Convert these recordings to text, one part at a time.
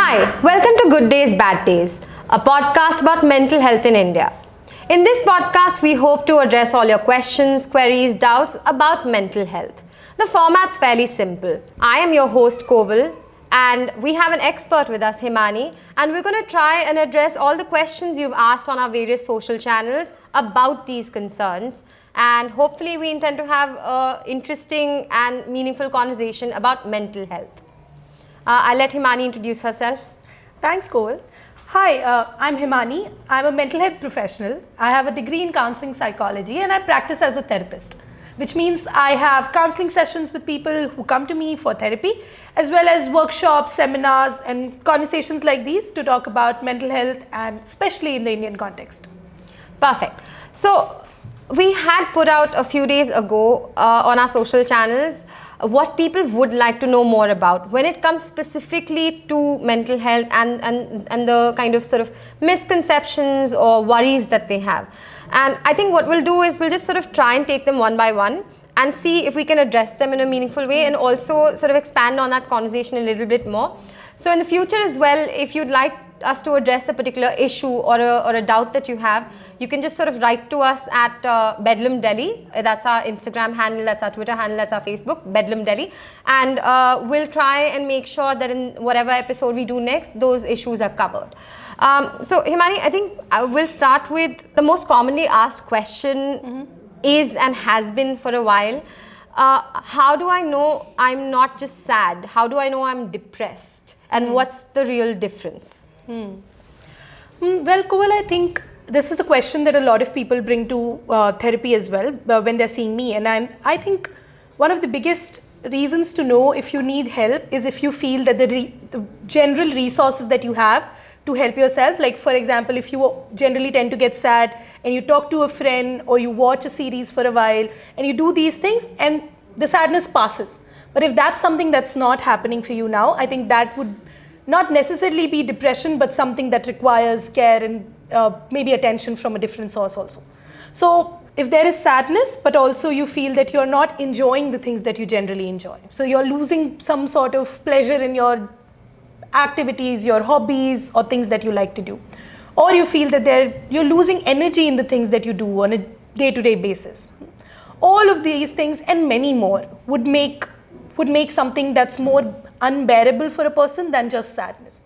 Hi, welcome to Good Days, Bad Days, a podcast about mental health in India. In this podcast, we hope to address all your questions, queries, doubts about mental health. The format's fairly simple. I am your host, Koval, and we have an expert with us, Himani, and we're going to try and address all the questions you've asked on our various social channels about these concerns. And hopefully, we intend to have an interesting and meaningful conversation about mental health. I'll let Himani introduce herself. Thanks, Koval. Hi, I'm Himani. I'm a mental health professional. I have a degree in Counselling Psychology and I practice as a therapist, which means I have counseling sessions with people who come to me for therapy, as well as workshops, seminars, and conversations like these to talk about mental health, and especially in the Indian context. Perfect. So, we had put out a few days ago on our social channels what people would like to know more about when it comes specifically to mental health and the kind of sort of misconceptions or worries that they have. And I think what we'll do is we'll just sort of try and take them one by one and see if we can address them in a meaningful way and also sort of expand on that conversation a little bit more. So in the future as well, if you'd like us to address a particular issue or a doubt that you have, you can just sort of write to us at Bedlam Delhi. That's our Instagram handle, that's our Twitter handle, that's our Facebook, Bedlam Delhi. And we'll try and make sure that in whatever episode we do next, those issues are covered. So Himani, I think we'll start with the most commonly asked question is and has been for a while. How do I know I'm not just sad? How do I know I'm depressed? And what's the real difference? Well, Koval, I think this is the question that a lot of people bring to therapy as well when they're seeing me. And I think one of the biggest reasons to know if you need help is if you feel that the general resources that you have to help yourself, like for example, if you generally tend to get sad and you talk to a friend or you watch a series for a while and you do these things and the sadness passes. But if that's something that's not happening for you now, I think that would not necessarily be depression, but something that requires care and maybe attention from a different source also. So if there is sadness, but also you feel that you're not enjoying the things that you generally enjoy. So you're losing some sort of pleasure in your activities, your hobbies, or things that you like to do. Or you feel that you're losing energy in the things that you do on a day-to-day basis. All of these things and many more would make something that's more unbearable for a person than just sadness.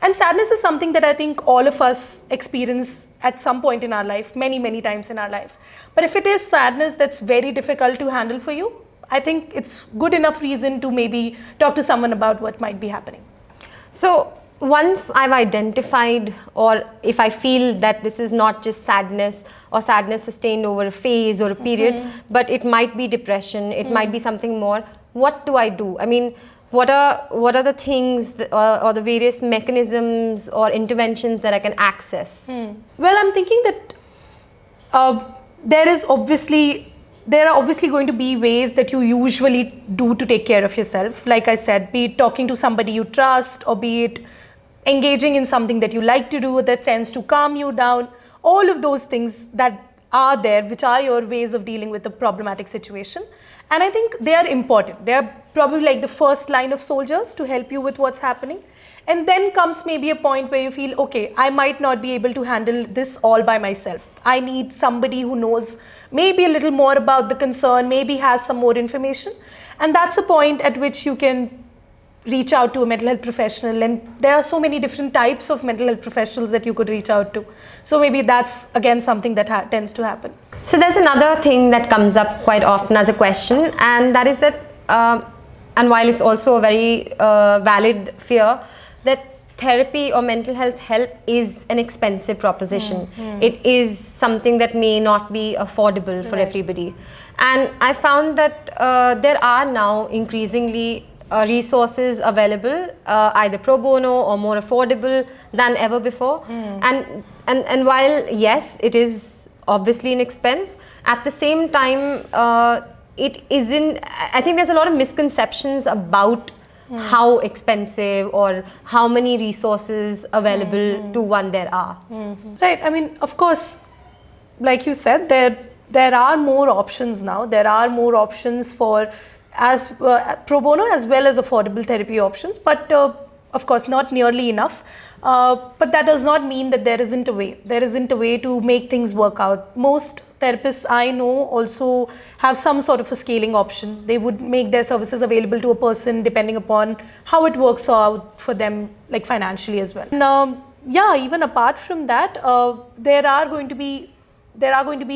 And sadness is something that I think all of us experience at some point in our life, many, many times in our life. But if it is sadness that's very difficult to handle for you, I think it's good enough reason to maybe talk to someone about what might be happening. So once I've identified, or if I feel that this is not just sadness or sadness sustained over a phase or a period, but it might be depression, it might be something more, what do I do? I mean, what are the things or the various mechanisms or interventions that I can access? Well, I'm thinking that there are obviously going to be ways that you usually do to take care of yourself. Like I said, be it talking to somebody you trust, or be it engaging in something that you like to do that tends to calm you down. All of those things that are there, which are your ways of dealing with a problematic situation. And I think they are important. They are probably like the first line of soldiers to help you with what's happening. And then comes maybe a point where you feel, okay, I might not be able to handle this all by myself. I need somebody who knows maybe a little more about the concern, maybe has some more information. And that's a point at which you can reach out to a mental health professional. And there are so many different types of mental health professionals that you could reach out to. So maybe that's again something that tends to happen. So there's another thing that comes up quite often as a question, and that is that, and while it's also a very valid fear, that therapy or mental health help is an expensive proposition. It is something that may not be affordable for everybody. And I found that there are now increasingly resources available, either pro bono or more affordable than ever before. And while yes, it is obviously an expense, at the same time it isn't. I think there's a lot of misconceptions about how expensive or how many resources available to one there are. Right. I mean, of course, like you said, there are more options now. There are more options for as pro bono as well as affordable therapy options. But of course, not nearly enough. But that does not mean that there isn't a way. There isn't a way to make things work out. Most therapists I know also have some sort of a scaling option. They would make their services available to a person depending upon how it works out for them, like financially as well. And, yeah, even apart from that, there are going to be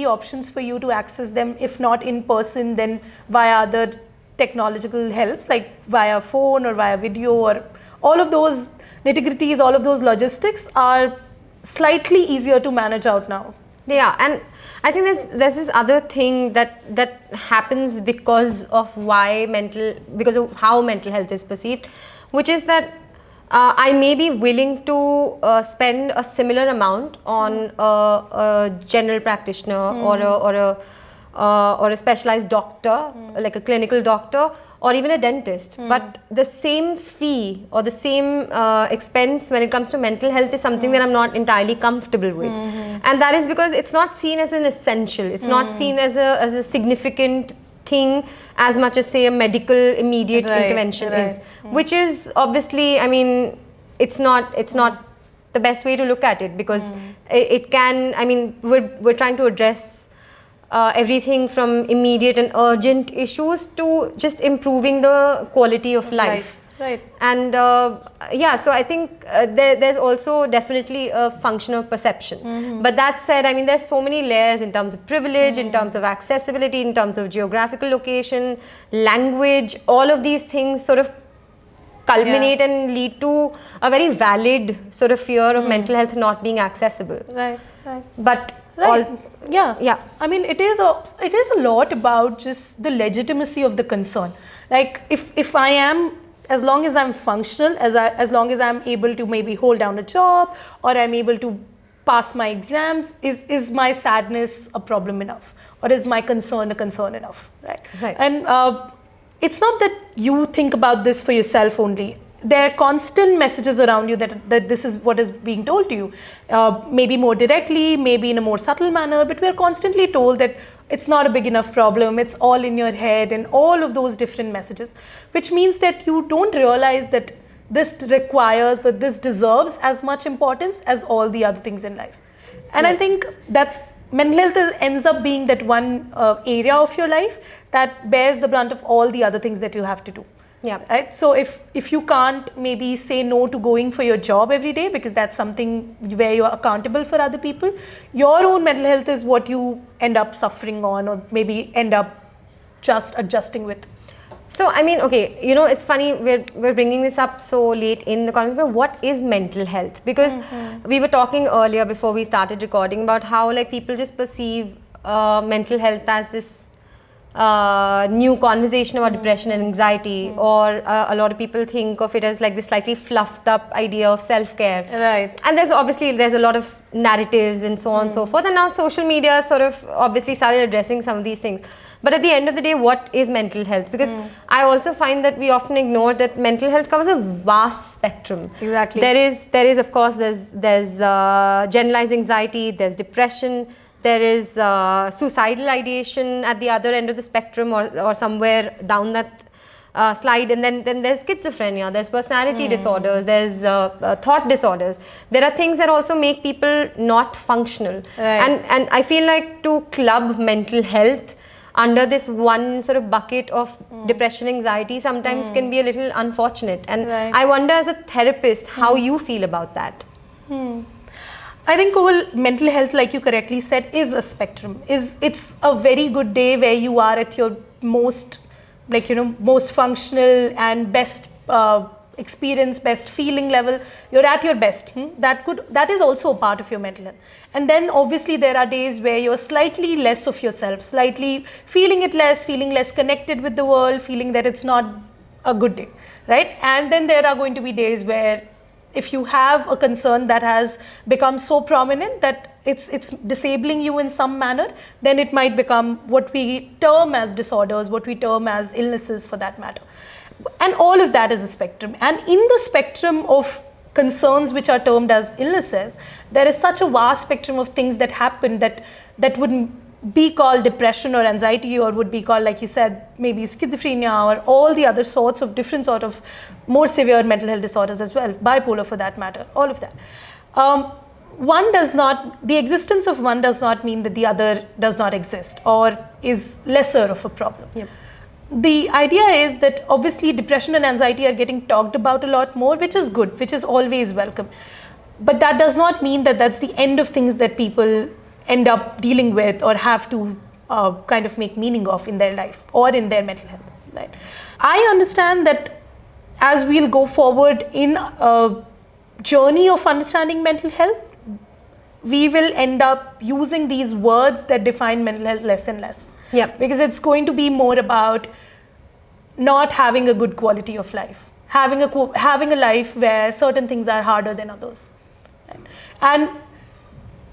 options for you to access them, if not in person, then via other technological helps, like via phone or via video, or all of those nitty-gritties, all of those logistics are slightly easier to manage out now. Yeah, and I think there's this other thing that happens because of how mental health is perceived, which is that I may be willing to spend a similar amount on a general practitioner or a specialized doctor, like a clinical doctor, or even a dentist. But the same fee or the same expense when it comes to mental health is something that I'm not entirely comfortable with. And that is because it's not seen as an essential. It's not seen as a significant thing as much as, say, a medical immediate intervention is. Which is obviously, I mean, it's not the best way to look at it, because it can, I mean, we're trying to address everything from immediate and urgent issues to just improving the quality of life. Right. And yeah, so I think there's also definitely a function of perception. But that said, I mean, there's so many layers in terms of privilege, in terms of accessibility, in terms of geographical location, language. All of these things sort of culminate and lead to a very valid sort of fear of mental health not being accessible. Right. But yeah. I mean, it is a lot about just the legitimacy of the concern. Like if I am, as long as I'm functional, as long as I'm able to maybe hold down a job, or I'm able to pass my exams, is my sadness a problem enough, or is my concern a concern enough, right? And it's not that you think about this for yourself only. There are constant messages around you that this is what is being told to you, maybe more directly, maybe in a more subtle manner, but we're constantly told that it's not a big enough problem, it's all in your head, and all of those different messages, which means that you don't realize that this deserves as much importance as all the other things in life. And I think that's mental health ends up being that one area of your life that bears the brunt of all the other things that you have to do. Yeah. Right. So if you can't maybe say no to going for your job every day, because that's something where you're accountable for other people, your own mental health is what you end up suffering on, or maybe end up just adjusting with. So, I mean, okay, you know, it's funny, we're bringing this up so late in the conversation, but what is mental health? Because we were talking earlier before we started recording about how, like, people just perceive mental health as this new conversation about depression and anxiety, or a lot of people think of it as like this slightly fluffed up idea of self-care. Right. And there's a lot of narratives and so on and so forth, and now social media sort of obviously started addressing some of these things. But at the end of the day, what is mental health? Because I also find that we often ignore that mental health covers a vast spectrum. Exactly. There is of course, there's generalized anxiety, there's depression, there is suicidal ideation at the other end of the spectrum, or somewhere down that slide, and then there's schizophrenia, there's personality disorders, there's thought disorders. There are things that also make people not functional. Right. And I feel like to club mental health under this one sort of bucket of depression, anxiety sometimes can be a little unfortunate. And I wonder, as a therapist, how you feel about that. I think, Koval, mental health, like you correctly said, is a spectrum. It's a very good day where you are at your most, most functional and best experience, best feeling level. You're at your best. That is also a part of your mental health. And then obviously there are days where you're slightly less of yourself, slightly feeling less connected with the world, feeling that it's not a good day, right? And then there are going to be days where if you have a concern that has become so prominent that it's disabling you in some manner, then it might become what we term as disorders, what we term as illnesses for that matter. And all of that is a spectrum. And in the spectrum of concerns which are termed as illnesses, there is such a vast spectrum of things that happen that would be called depression or anxiety, or would be called, like you said, maybe schizophrenia, or all the other sorts of different sort of more severe mental health disorders as well, bipolar for that matter, all of that. The existence of one does not mean that the other does not exist or is lesser of a problem. Yep. The idea is that obviously depression and anxiety are getting talked about a lot more, which is good, which is always welcome. But that does not mean that that's the end of things that people end up dealing with or have to kind of make meaning of in their life or in their mental health. Right? I understand that as we'll go forward in a journey of understanding mental health, we will end up using these words that define mental health less and less. Yep. Because it's going to be more about not having a good quality of life, having a life where certain things are harder than others. Right? And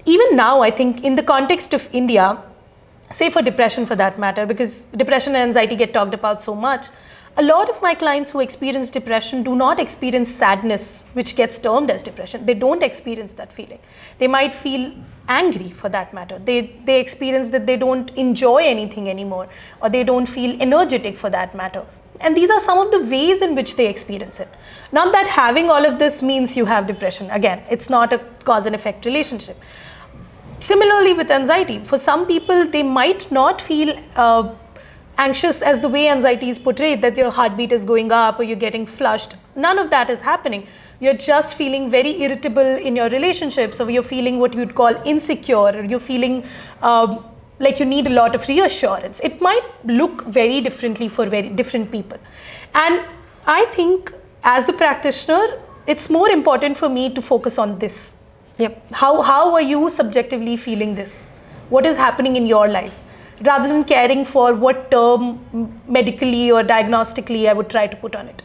even now, I think in the context of India, say for depression for that matter, because depression and anxiety get talked about so much, a lot of my clients who experience depression do not experience sadness, which gets termed as depression. They don't experience that feeling. They might feel angry for that matter. They experience that they don't enjoy anything anymore, or they don't feel energetic for that matter. And these are some of the ways in which they experience it. Not that having all of this means you have depression. Again, it's not a cause and effect relationship. Similarly with anxiety, for some people, they might not feel anxious as the way anxiety is portrayed, that your heartbeat is going up or you're getting flushed. None of that is happening. You're just feeling very irritable in your relationships, or you're feeling what you'd call insecure, or you're feeling like you need a lot of reassurance. It might look very differently for very different people. And I think as a practitioner, it's more important for me to focus on this. Yep. How are you subjectively feeling this? What is happening in your life? Rather than caring for what term medically or diagnostically I would try to put on it.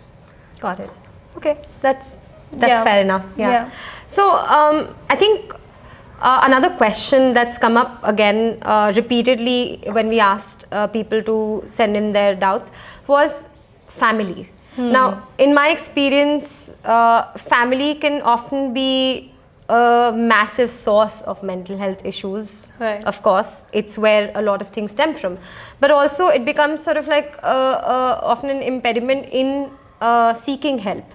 Got it. Okay, that's fair enough. Yeah. So I think another question that's come up again repeatedly when we asked people to send in their doubts was family. Now, in my experience, family can often be a massive source of mental health issues. Right. Of course, it's where a lot of things stem from. But also it becomes sort of like often an impediment in seeking help.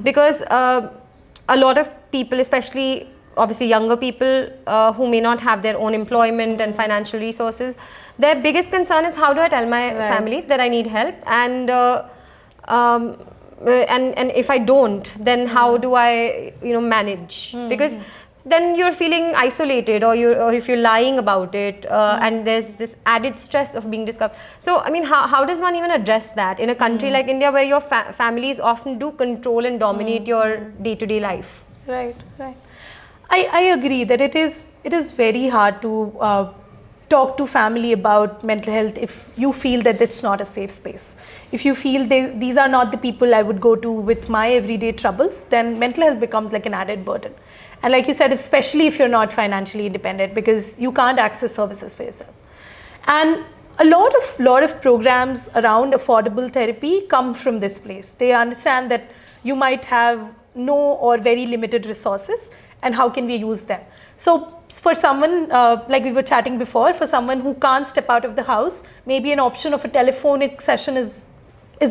Because a lot of people, especially obviously younger people who may not have their own employment and financial resources, their biggest concern is, how do I tell my family that I need help? And if I don't, then how do I manage? Because then you're feeling isolated, or if you're lying about it, and there's this added stress of being discovered. So I mean, how does one even address that in a country like India, where your families often do control and dominate your day-to-day life? Right. I agree that it is very hard to talk to family about mental health if you feel that it's not a safe space. If you feel these are not the people I would go to with my everyday troubles, then mental health becomes like an added burden. And like you said, especially if you're not financially independent, because you can't access services for yourself. And a lot of programs around affordable therapy come from this place. They understand that you might have no or very limited resources, and how can we use them? So for someone, like we were chatting before, for someone who can't step out of the house, maybe an option of a telephonic session is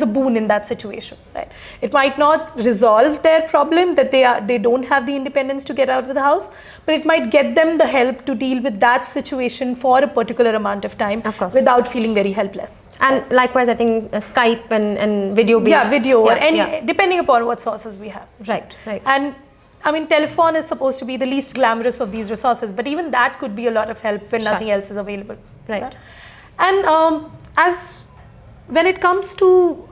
a boon in that situation, right? It might not resolve their problem that they don't have the independence to get out of the house, but it might get them the help to deal with that situation for a particular amount of time, of course, without feeling very helpless. And likewise, I think Skype and video based. Yeah, video or any, depending upon what sources we have. Right. And I mean, telephone is supposed to be the least glamorous of these resources, but even that could be a lot of help when nothing else is available. Right. And when it comes to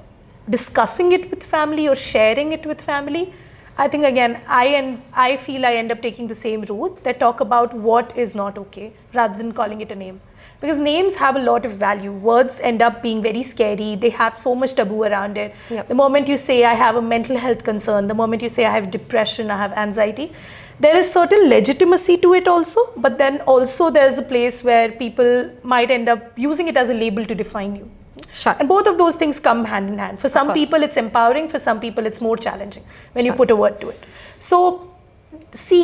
discussing it with family or sharing it with family, I think again, I feel I end up taking the same route, that talk about what is not okay rather than calling it a name. Because names have a lot of value. Words end up being very scary. They have so much taboo around it. Yep. The moment you say I have a mental health concern, the moment you say I have depression, I have anxiety, there is certain legitimacy to it also, but then also there's a place where people might end up using it as a label to define you. Sure. And both of those things come hand in hand. For some people it's empowering, for some people it's more challenging when you put a word to it. So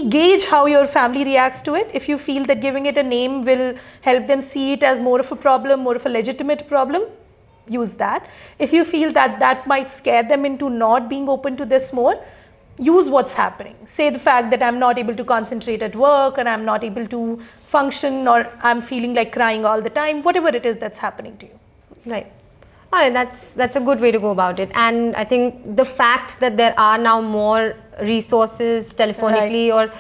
gauge how your family reacts to it. If you feel that giving it a name will help them see it as more of a problem, more of a legitimate problem, use that. If you feel that that might scare them into not being open to this more, use what's happening. Say the fact that I'm not able to concentrate at work, and I'm not able to function, or I'm feeling like crying all the time, whatever it is that's happening to you. Right. All right, that's a good way to go about it. And I think the fact that there are now more resources telephonically or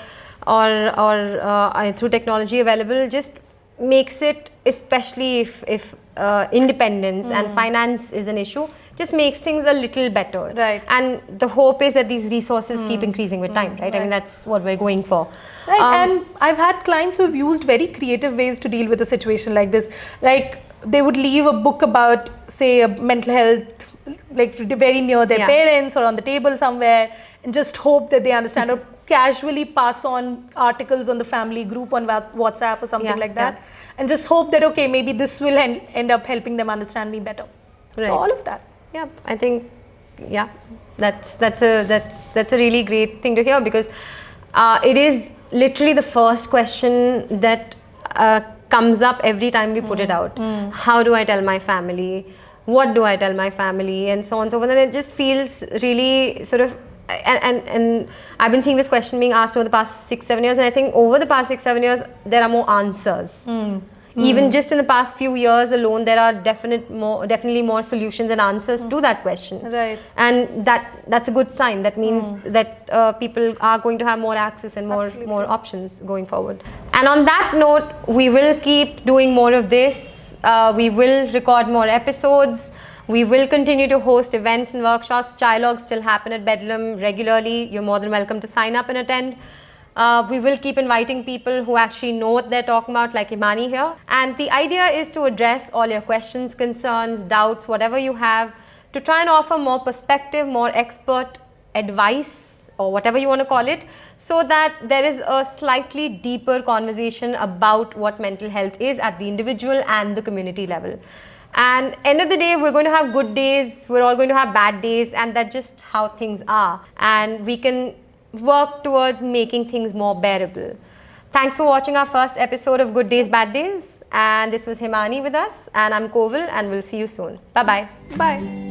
through technology available just makes it, especially if independence and finance is an issue, just makes things a little better. Right. And the hope is that these resources keep increasing with time, right? I mean, that's what we're going for. Right. And I've had clients who have used very creative ways to deal with a situation like this. Like, they would leave a book about, say, a mental health, like very near their parents or on the table somewhere, and just hope that they understand, or casually pass on articles on the family group on WhatsApp or something like that, and just hope that, okay, maybe this will end up helping them understand me better. Right. So all of that. Yeah, I think, that's a really great thing to hear, because it is literally the first question that comes up every time we put it out. How do I tell my family? What do I tell my family? And so on and so forth. And it just feels really sort of, and I've been seeing this question being asked over the past 6-7 years, and I think over the past 6-7 years there are more answers. Even just in the past few years alone, there are definitely more solutions and answers to that question. Right. And that's a good sign. That means that people are going to have more access and more options going forward. And on that note, we will keep doing more of this. We will record more episodes. We will continue to host events and workshops. Trialogues still happen at Bedlam regularly. You're more than welcome to sign up and attend. We will keep inviting people who actually know what they're talking about, like Himani here. And the idea is to address all your questions, concerns, doubts, whatever you have, to try and offer more perspective, more expert advice, or whatever you want to call it, so that there is a slightly deeper conversation about what mental health is at the individual and the community level. And end of the day, we're going to have good days, we're all going to have bad days, and that's just how things are. And we can work towards making things more bearable. Thanks for watching our first episode of Good Days, Bad Days. And this was Himani with us, and I'm Koval, and we'll see you soon. Bye-bye. Bye.